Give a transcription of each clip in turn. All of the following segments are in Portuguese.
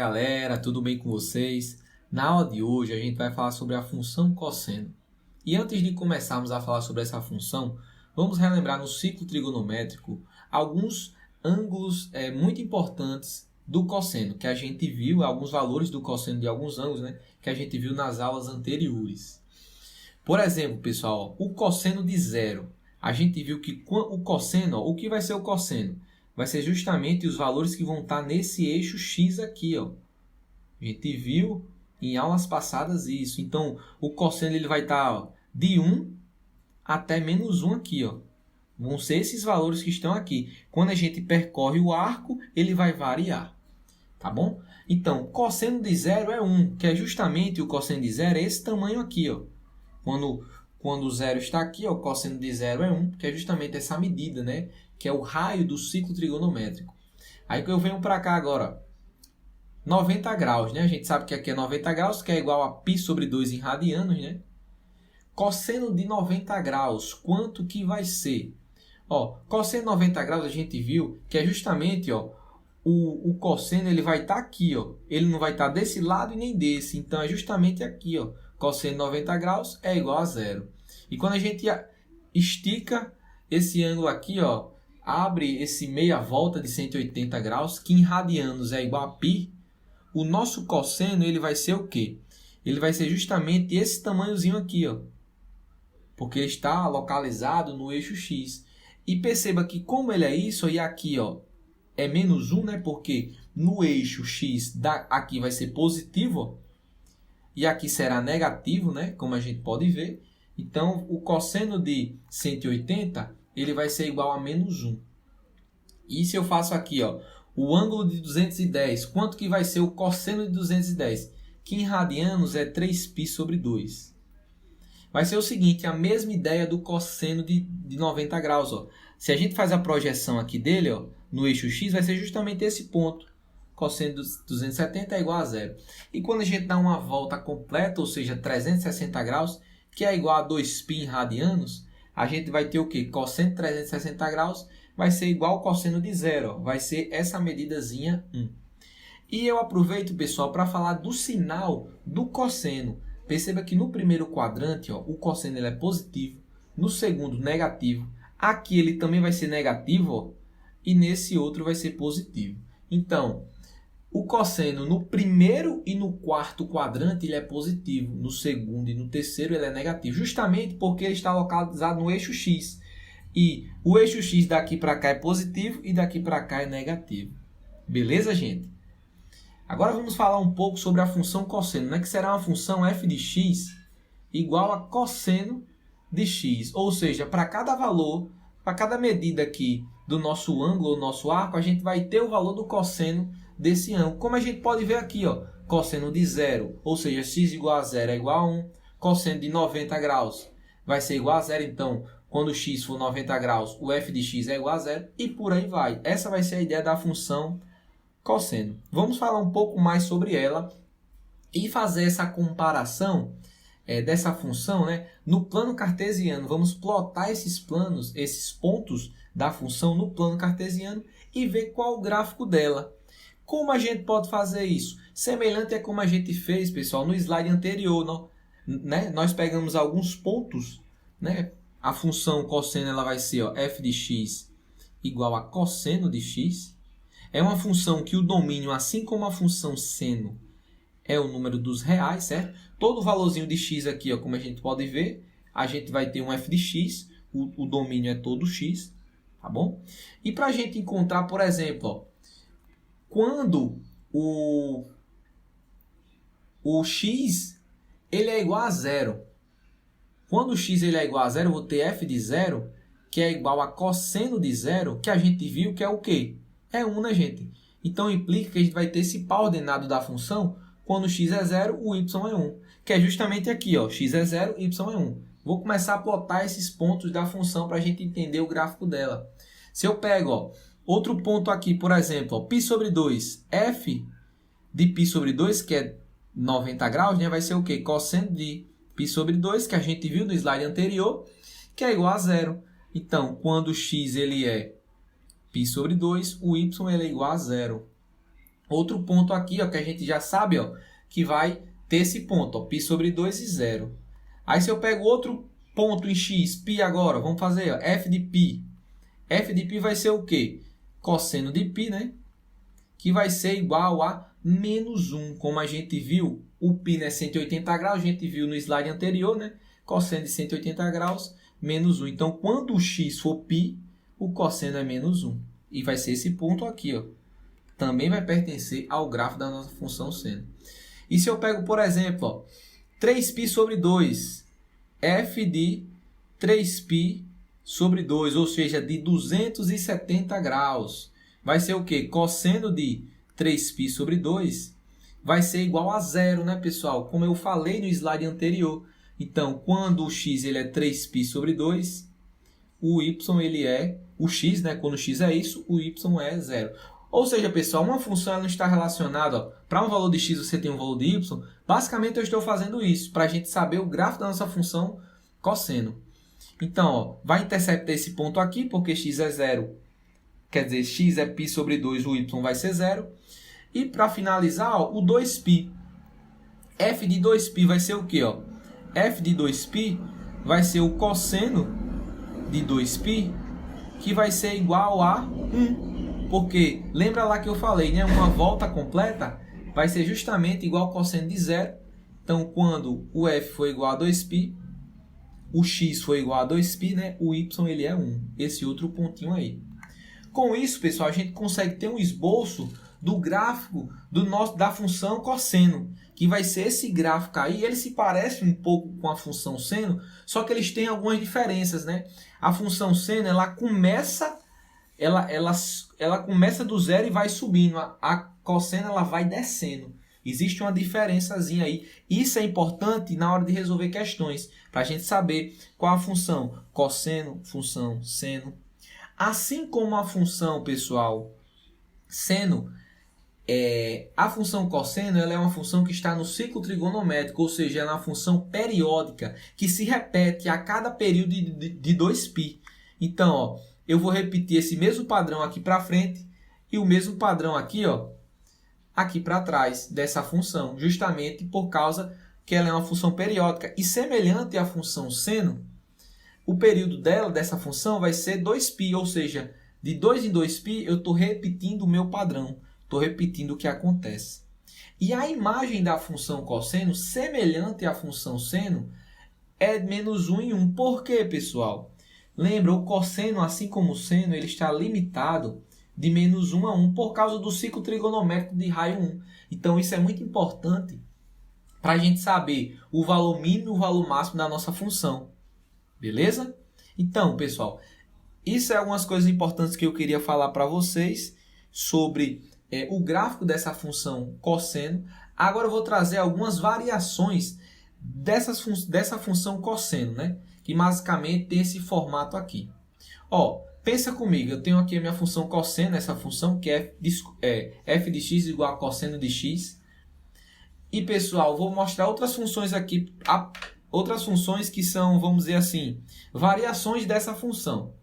galera, tudo bem com vocês? Na aula de hoje a gente vai falar sobre a função cosseno. E antes de começarmos a falar sobre essa função, vamos relembrar no ciclo trigonométrico alguns ângulos muito importantes do cosseno, que a gente viu, alguns valores do cosseno de alguns ângulos, que a gente viu nas aulas anteriores. Por exemplo, pessoal, o cosseno de zero. A gente viu que o cosseno, o que vai ser o cosseno? Vai ser justamente os valores que vão estar nesse eixo X aqui, ó. A gente viu em aulas passadas isso. Então, o cosseno ele vai estar de 1 até menos 1 aqui, ó. Vão ser esses valores que estão aqui. Quando a gente percorre o arco, ele vai variar. Tá bom? Então, cosseno de zero é 1, que é justamente o cosseno de zero é esse tamanho aqui, ó. Quando o zero está aqui, ó, o cosseno de zero é 1, que é justamente essa medida, né? Que é o raio do ciclo trigonométrico. Aí que eu venho para cá agora, 90 graus, né? A gente sabe que aqui é 90 graus, que é igual a π sobre 2 em radianos, né? Cosseno de 90 graus, quanto que vai ser? Ó, cosseno de 90 graus a gente viu que é justamente, ó, o cosseno ele vai estar aqui, ó. Ele não vai estar desse lado e nem desse. Então, é justamente aqui, ó. Cosseno de 90 graus é igual a zero. E quando a gente estica esse ângulo aqui, ó, abre esse meia volta de 180 graus, que em radianos é igual a π, o nosso cosseno ele vai ser o quê? Ele vai ser justamente esse tamanhozinho aqui, ó, porque ele está localizado no eixo X. E perceba que como ele é isso, e aqui ó, é menos 1, né? Porque no eixo X aqui vai ser positivo, ó, e aqui será negativo, né? Como a gente pode ver. Então, o cosseno de 180 ele vai ser igual a menos 1. E se eu faço aqui, ó, o ângulo de 210, quanto que vai ser o cosseno de 210? Que em radianos é 3π sobre 2. Vai ser o seguinte, a mesma ideia do cosseno de 90 graus. Ó. Se a gente faz a projeção aqui dele, ó, no eixo X, vai ser justamente esse ponto. Cosseno de 270 é igual a zero. E quando a gente dá uma volta completa, ou seja, 360 graus, que é igual a 2π em radianos, a gente vai ter o quê? Cosseno de 360 graus vai ser igual ao cosseno de zero. Ó. Vai ser essa medidazinha 1. E eu aproveito, pessoal, para falar do sinal do cosseno. Perceba que no primeiro quadrante, ó, o cosseno ele é positivo. No segundo, negativo. Aqui ele também vai ser negativo, ó, e nesse outro vai ser positivo. Então, o cosseno no primeiro e no quarto quadrante ele é positivo. No segundo e no terceiro ele é negativo. Justamente porque ele está localizado no eixo X. E o eixo X daqui para cá é positivo e daqui para cá é negativo. Beleza, gente? Agora vamos falar um pouco sobre a função cosseno, né? Que será uma função f de x igual a cosseno de x. Ou seja, para cada valor, para cada medida aqui do nosso ângulo ou nosso arco, a gente vai ter o valor do cosseno desse ângulo. Como a gente pode ver aqui, ó, cosseno de zero, ou seja, x igual a zero é igual a 1. Cosseno de 90 graus vai ser igual a zero. Então, quando x for 90 graus, o f de x é igual a zero. E por aí vai. Essa vai ser a ideia da função cosseno. Vamos falar um pouco mais sobre ela e fazer essa comparação dessa função, né, no plano cartesiano. Vamos plotar esses pontos da função no plano cartesiano e ver qual o gráfico dela. Como a gente pode fazer isso? Semelhante a como a gente fez, pessoal, no slide anterior, né? Nós pegamos alguns pontos, né? A função cosseno ela vai ser, ó, f de x igual a cosseno de x. É uma função que o domínio, assim como a função seno, é o número dos reais, certo? Todo valorzinho de x aqui, ó, como a gente pode ver, a gente vai ter um f de x, o domínio é todo x, tá bom? E para a gente encontrar, por exemplo, ó, quando o x ele é igual a zero. Quando o x ele é igual a zero, eu vou ter f de zero, que é igual a cosseno de zero, que a gente viu que é o quê? É 1, né, gente? Então, implica que a gente vai ter esse par ordenado da função. Quando x é 0, o y é 1. Que é justamente aqui, ó, x é 0, y é 1. Vou começar a plotar esses pontos da função para a gente entender o gráfico dela. Se eu pego, ó, outro ponto aqui, por exemplo, ó, π sobre 2, f de π sobre 2, que é 90 graus, né, vai ser o quê? Cosseno de π sobre 2, que a gente viu no slide anterior, que é igual a 0. Então, quando x ele é π sobre 2, o y ele é igual a 0. outro ponto aqui, ó, que a gente já sabe, ó, que vai ter esse ponto, ó, π sobre 2 e 0. Aí se eu pego outro ponto em x, π agora, vamos fazer, ó, f de π. F de π vai ser o quê? Cosseno de π, né? Que vai ser igual a menos 1. Como a gente viu, o π é 180 graus, a gente viu no slide anterior, né? Cosseno de 180 graus, menos 1. Então, quando o x for π, o cosseno é menos 1. E vai ser esse ponto aqui, ó. Também vai pertencer ao grafo da nossa função seno. E se eu pego, por exemplo, ó, 3π sobre 2, f de 3π sobre 2, ou seja, de 270 graus. Vai ser o quê? Cosseno de 3π sobre 2 vai ser igual a zero, né, pessoal? Como eu falei no slide anterior. Então, quando o x ele é 3π sobre 2, o y ele é o x, né? Quando o x é isso, o y é zero. Ou seja, pessoal, uma função ela não está relacionada, para um valor de x você tem um valor de y. Basicamente, eu estou fazendo isso para a gente saber o gráfico da nossa função cosseno. Então, ó, vai interceptar esse ponto aqui, porque x é zero. Quer dizer, x é π sobre 2, o y vai ser zero. E para finalizar, ó, o 2π. F de 2π vai ser o quê? Ó? F de 2π vai ser o cosseno de 2π, que vai ser igual a 1. Porque, lembra lá que eu falei, né? Uma volta completa vai ser justamente igual ao cosseno de zero. Então, quando o f for igual a 2π, o x for igual a 2π, né? O y ele é 1. Esse outro pontinho aí. Com isso, pessoal, a gente consegue ter um esboço do gráfico da função cosseno, que vai ser esse gráfico aí. Ele se parece um pouco com a função seno, só que eles têm algumas diferenças, né? A função seno, ela começa do zero e vai subindo. A cosseno, ela vai descendo. Existe uma diferençazinha aí. Isso é importante na hora de resolver questões, para a gente saber qual a função cosseno, função seno. Assim como a função, pessoal, seno, a função cosseno ela é uma função que está no ciclo trigonométrico, ou seja, ela é uma função periódica que se repete a cada período de 2π. Então, ó, eu vou repetir esse mesmo padrão aqui para frente e o mesmo padrão aqui, ó, aqui para trás dessa função, justamente por causa que ela é uma função periódica. E semelhante à função seno, o período dessa função vai ser 2π, ou seja, de 2 em 2π eu estou repetindo o meu padrão, estou repetindo o que acontece. E a imagem da função cosseno, semelhante à função seno, é menos 1 em 1. Por quê, pessoal? Lembra, o cosseno, assim como o seno, ele está limitado de menos 1 a 1 por causa do ciclo trigonométrico de raio 1. Então, isso é muito importante para a gente saber o valor mínimo e o valor máximo da nossa função. Beleza? Então, pessoal, isso é algumas coisas importantes que eu queria falar para vocês sobre o gráfico dessa função cosseno. Agora eu vou trazer algumas variações dessa função cosseno, né? Que basicamente tem esse formato aqui. Ó, pensa comigo, eu tenho aqui a minha função cosseno, essa função que é f de x igual a cosseno de x. E, pessoal, vou mostrar outras funções aqui, outras funções que são, vamos dizer assim, variações dessa função.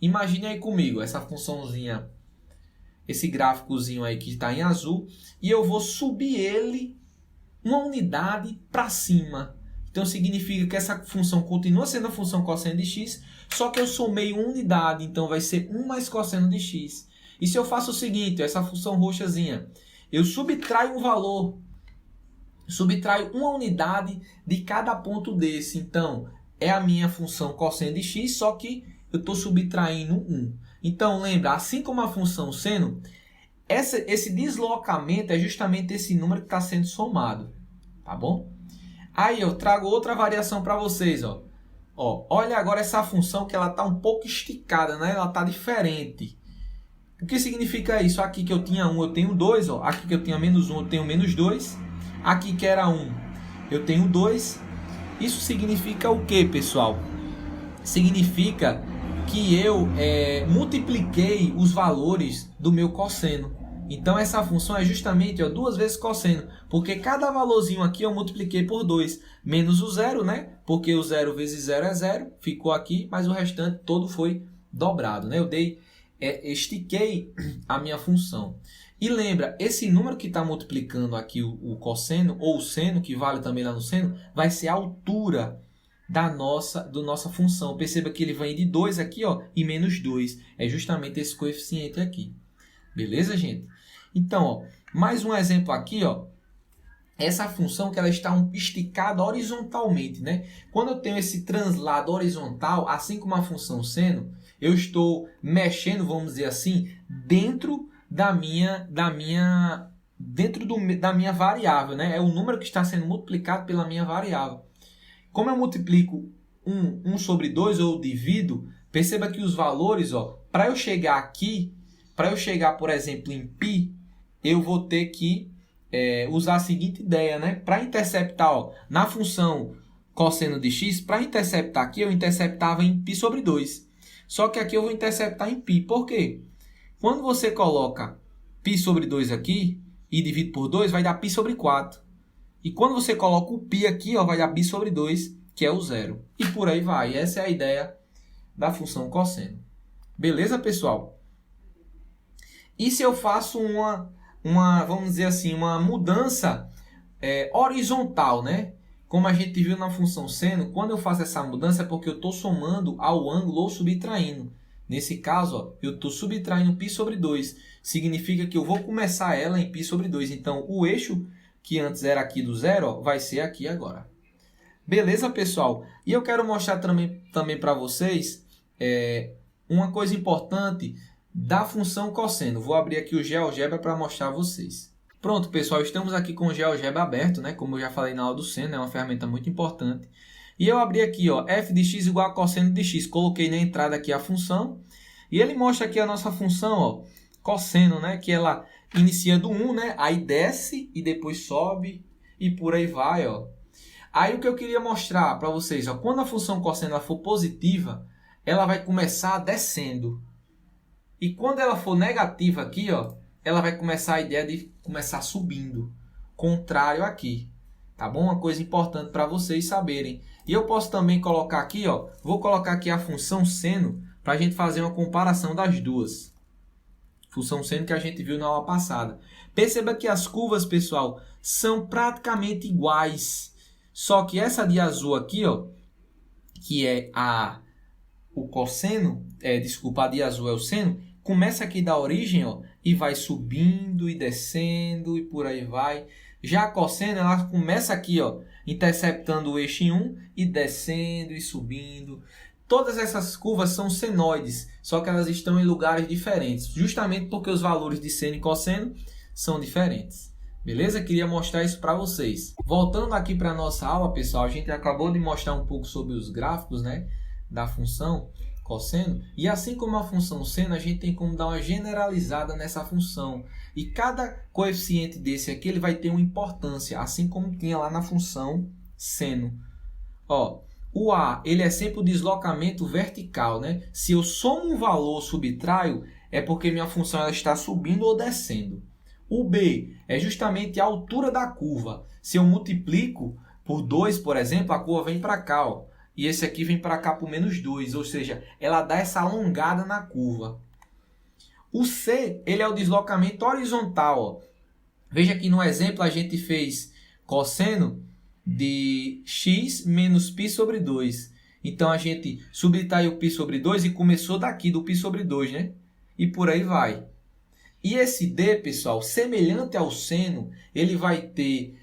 Imagine aí comigo essa funçãozinha, esse gráficozinho aí que está em azul, e eu vou subir ele uma unidade para cima. Então significa que essa função continua sendo a função cosseno de x, só que eu somei uma unidade, então vai ser 1 mais cosseno de x. E se eu faço o seguinte, essa função roxazinha, eu subtraio um valor, subtraio uma unidade de cada ponto desse. Então, é a minha função cosseno de x, só que eu estou subtraindo 1. Então, lembra, assim como a função seno, esse deslocamento é justamente esse número que está sendo somado. Tá bom? Aí eu trago outra variação para vocês. Ó, olha agora essa função que ela está um pouco esticada, né? Ela está diferente. O que significa isso? Aqui que eu tinha 1, eu tenho 2. Ó. Aqui que eu tinha menos 1, eu tenho menos 2. Aqui que era 1, eu tenho 2. Isso significa o que, pessoal? Significa que eu multipliquei os valores do meu cosseno. Então, essa função é justamente 2 vezes cosseno, porque cada valorzinho aqui eu multipliquei por 2, menos o zero, né? Porque o 0 vezes 0 é 0, ficou aqui, mas o restante todo foi dobrado, né? Eu estiquei a minha função. E lembra, esse número que está multiplicando aqui o cosseno, ou o seno, que vale também lá no seno, vai ser a altura da nossa função. Perceba que ele vem de 2 aqui, ó, e menos 2. É justamente esse coeficiente aqui. Beleza, gente? Então, ó, mais um exemplo aqui, ó. Essa função que ela está esticada horizontalmente, né? Quando eu tenho esse translado horizontal, assim como a função seno, eu estou mexendo, vamos dizer assim, dentro da minha variável, né? É o número que está sendo multiplicado pela minha variável. Como eu multiplico 1 sobre 2 ou divido, perceba que os valores, ó, para eu chegar aqui, para eu chegar, por exemplo, em π, eu vou ter que usar a seguinte ideia, né? Para interceptar, ó, na função cosseno de x, para interceptar aqui, eu interceptava em π sobre 2. Só que aqui eu vou interceptar em π. Por quê? Quando você coloca π sobre 2 aqui e divide por 2, vai dar π sobre 4. E quando você coloca o π aqui, ó, vai dar π sobre 2, que é o zero. E por aí vai. Essa é a ideia da função cosseno. Beleza, pessoal? E se eu faço vamos dizer assim, uma mudança horizontal, né? Como a gente viu na função seno, quando eu faço essa mudança é porque eu estou somando ao ângulo ou subtraindo. Nesse caso, ó, eu estou subtraindo π sobre 2. Significa que eu vou começar ela em π sobre 2. Então, o eixo que antes era aqui do zero, ó, vai ser aqui agora. Beleza, pessoal? E eu quero mostrar também para vocês uma coisa importante da função cosseno. Vou abrir aqui o GeoGebra para mostrar a vocês. Pronto, pessoal, estamos aqui com o GeoGebra aberto, né? Como eu já falei na aula do seno, é uma ferramenta muito importante. E eu abri aqui, ó, f de x igual a cosseno de x. Coloquei na entrada aqui a função. E ele mostra aqui a nossa função, ó, cosseno, né? Que ela inicia do 1, né? Aí desce e depois sobe e por aí vai, ó. Aí o que eu queria mostrar para vocês, ó, quando a função cosseno ela for positiva, ela vai começar descendo. E quando ela for negativa aqui, ó, ela vai começar a ideia de começar subindo. Contrário aqui. Tá bom? Uma coisa importante para vocês saberem. E eu posso também colocar aqui, ó, vou colocar aqui a função seno para a gente fazer uma comparação das duas. Função seno que a gente viu na aula passada. Perceba que as curvas, pessoal, são praticamente iguais. Só que essa de azul aqui, ó, que é o cosseno, a de azul é o seno, começa aqui da origem, ó, e vai subindo e descendo e por aí vai. Já a cosseno, ela começa aqui, ó, interceptando o eixo em 1 e descendo e subindo. Todas essas curvas são senoides, só que elas estão em lugares diferentes, justamente porque os valores de seno e cosseno são diferentes. Beleza? Queria mostrar isso para vocês. Voltando aqui para a nossa aula, pessoal, a gente acabou de mostrar um pouco sobre os gráficos, né, da função cosseno. E assim como a função seno, a gente tem como dar uma generalizada nessa função. E cada coeficiente desse aqui ele vai ter uma importância, assim como tinha lá na função seno. Ó, o A ele é sempre o deslocamento vertical, né? Se eu somo um valor ou subtraio, é porque minha função ela está subindo ou descendo. O B é justamente a altura da curva. Se eu multiplico por 2, por exemplo, a curva vem para cá, ó. E esse aqui vem para cá por menos 2, ou seja, ela dá essa alongada na curva. O C, ele é o deslocamento horizontal. Ó. Veja que no exemplo a gente fez cosseno de x menos π sobre 2. Então a gente subtraiu π sobre 2 e começou daqui do π sobre 2, né? E por aí vai. E esse D, pessoal, semelhante ao seno, ele vai ter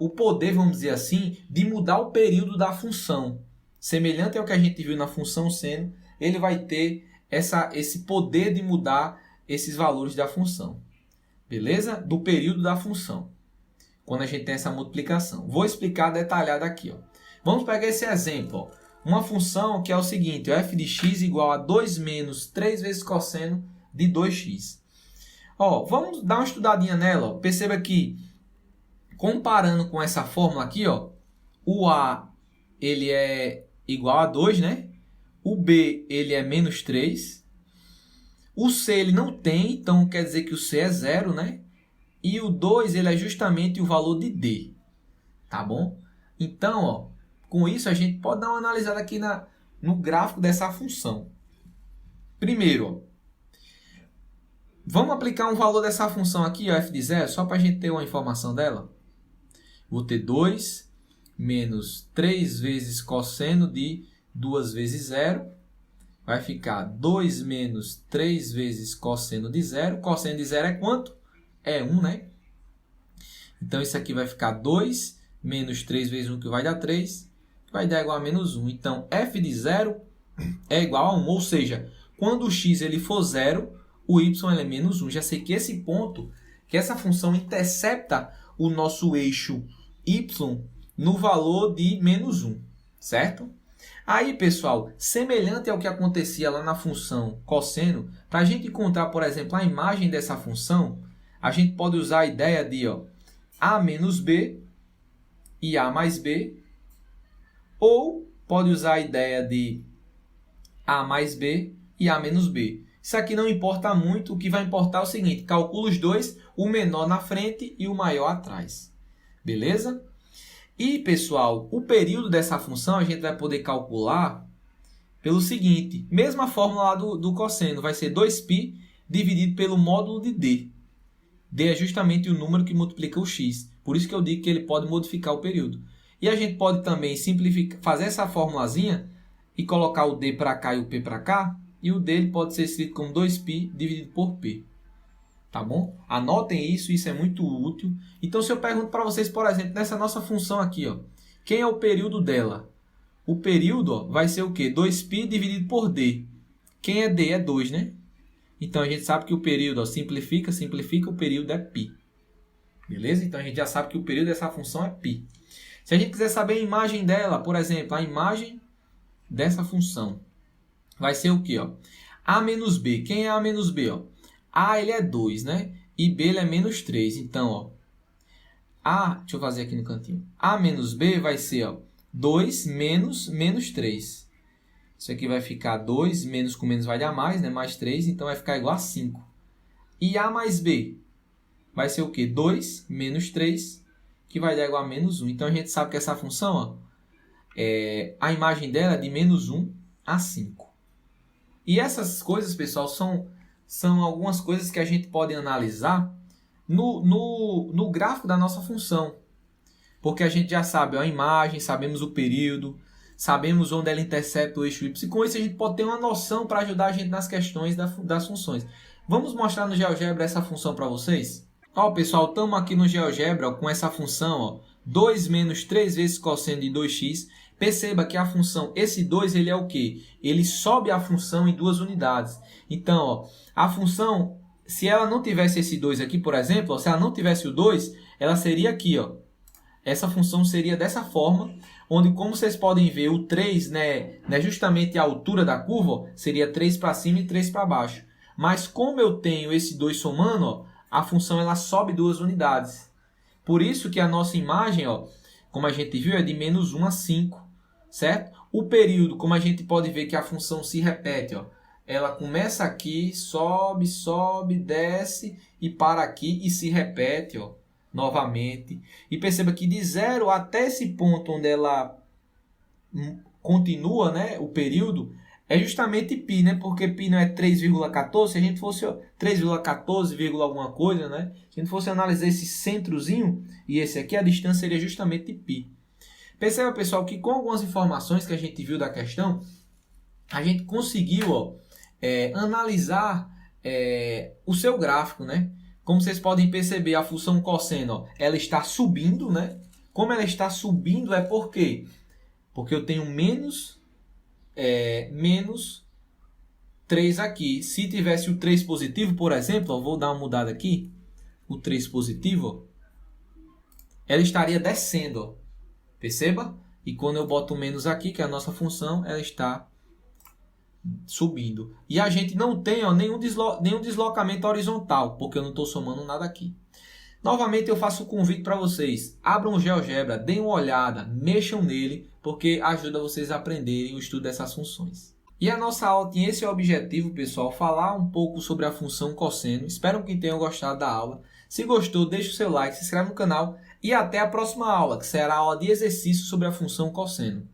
o poder, vamos dizer assim, de mudar o período da função. Semelhante ao que a gente viu na função seno, ele vai ter esse poder de mudar esses valores da função. Beleza? Do período da função. Quando a gente tem essa multiplicação. Vou explicar detalhado aqui. Ó. Vamos pegar esse exemplo. Ó. Uma função que é o seguinte. F de x igual a 2 menos 3 vezes cosseno de 2x. Ó, vamos dar uma estudadinha nela. Ó. Perceba que, comparando com essa fórmula aqui, ó, o A ele é igual a 2, né? O B ele é menos 3. O C ele não tem, então quer dizer que o C é 0, né? E o 2 ele é justamente o valor de D. Tá bom? Então, ó, com isso a gente pode dar uma analisada aqui no gráfico dessa função. Primeiro, ó, Vamos aplicar um valor dessa função aqui, ó, f de 0, só para a gente ter uma informação dela. Vou ter 2 menos 3 vezes cosseno de 2 vezes 0. Vai ficar 2 menos 3 vezes cosseno de 0. Cosseno de 0 é quanto? É 1, né? Então, isso aqui vai ficar 2 menos 3 vezes 1, que vai dar 3, que vai dar igual a menos 1. Então, f de 0 é igual a 1. Ou seja, quando o x ele for 0, o y ele é menos 1. Já sei que esse ponto, que essa função intercepta o nosso eixo y no valor de menos 1, certo? Aí, pessoal, semelhante ao que acontecia lá na função cosseno, para a gente encontrar, por exemplo, a imagem dessa função, a gente pode usar a ideia de a menos b e a mais b, ou pode usar a ideia de a mais b e a menos b. Isso aqui não importa muito, o que vai importar é o seguinte, calcula os dois, o menor na frente e o maior atrás. Beleza? E, pessoal, o período dessa função a gente vai poder calcular pelo seguinte, mesma fórmula lá do cosseno, vai ser 2π dividido pelo módulo de d. D é justamente o número que multiplica o x, por isso que eu digo que ele pode modificar o período. E a gente pode também simplificar, fazer essa formulazinha e colocar o d para cá e o p para cá, e o d pode ser escrito como 2π dividido por p. Tá bom? Anotem isso, isso é muito útil. Então, se eu pergunto para vocês, por exemplo, nessa nossa função aqui, quem é o período dela? O período vai ser o quê? 2π dividido por d. Quem é d? É 2, né? Então, a gente sabe que o período, simplifica, o período é π. Beleza? Então, a gente já sabe que o período dessa função é π. Se a gente quiser saber a imagem dela, por exemplo, a imagem dessa função vai ser o quê? A menos b. Quem é a menos b? A ele é 2, né? E b ele é menos 3. Então, deixa eu fazer aqui no cantinho. A menos b vai ser 2 menos 3. Isso aqui vai ficar 2, menos com menos vai dar mais, né? Mais 3, então vai ficar igual a 5. E a mais b vai ser o quê? 2 menos 3, que vai dar igual a menos 1. Então, a gente sabe que essa função, a imagem dela é de menos 1 a 5. E essas coisas, pessoal, são algumas coisas que a gente pode analisar no gráfico da nossa função. Porque a gente já sabe a imagem, sabemos o período, sabemos onde ela intercepta o eixo y. E com isso a gente pode ter uma noção para ajudar a gente nas questões das funções. Vamos mostrar no GeoGebra essa função para vocês? Pessoal, estamos aqui no GeoGebra com essa função, 2 menos 3 vezes cosseno de 2x. Perceba que a função, esse 2, ele é o quê? Ele sobe a função em 2 unidades. Então, a função, se ela não tivesse esse 2 aqui, por exemplo, se ela não tivesse o 2, ela seria aqui, Essa função seria dessa forma, onde, como vocês podem ver, o 3, né, justamente a altura da curva, seria 3 para cima e 3 para baixo. Mas como eu tenho esse 2 somando, a função ela sobe 2 unidades. Por isso que a nossa imagem, como a gente viu, é de menos 1 a 5. Certo? O período, como a gente pode ver que a função se repete, ela começa aqui, sobe, desce e para aqui e se repete, novamente. E perceba que de 0 até esse ponto onde ela continua, né, o período, é justamente π, né? Porque π não é 3,14, se a gente fosse 3,14, alguma coisa, né? Se a gente fosse analisar esse centrozinho e esse aqui, a distância seria justamente π. Perceba, pessoal, que com algumas informações que a gente viu da questão, a gente conseguiu analisar o seu gráfico, né? Como vocês podem perceber, a função cosseno, ela está subindo, né? Como ela está subindo é por quê? Porque eu tenho menos 3 aqui. Se tivesse o 3 positivo, por exemplo, eu vou dar uma mudada aqui, o 3 positivo, ela estaria descendo, perceba? E quando eu boto menos aqui, que é a nossa função, ela está subindo. E a gente não tem nenhum deslocamento horizontal, porque eu não estou somando nada aqui. Novamente eu faço o convite para vocês. Abram o GeoGebra, deem uma olhada, mexam nele, porque ajuda vocês a aprenderem o estudo dessas funções. E a nossa aula tinha esse objetivo, pessoal, falar um pouco sobre a função cosseno. Espero que tenham gostado da aula. Se gostou, deixe o seu like, se inscreve no canal e até a próxima aula, que será a aula de exercício sobre a função cosseno.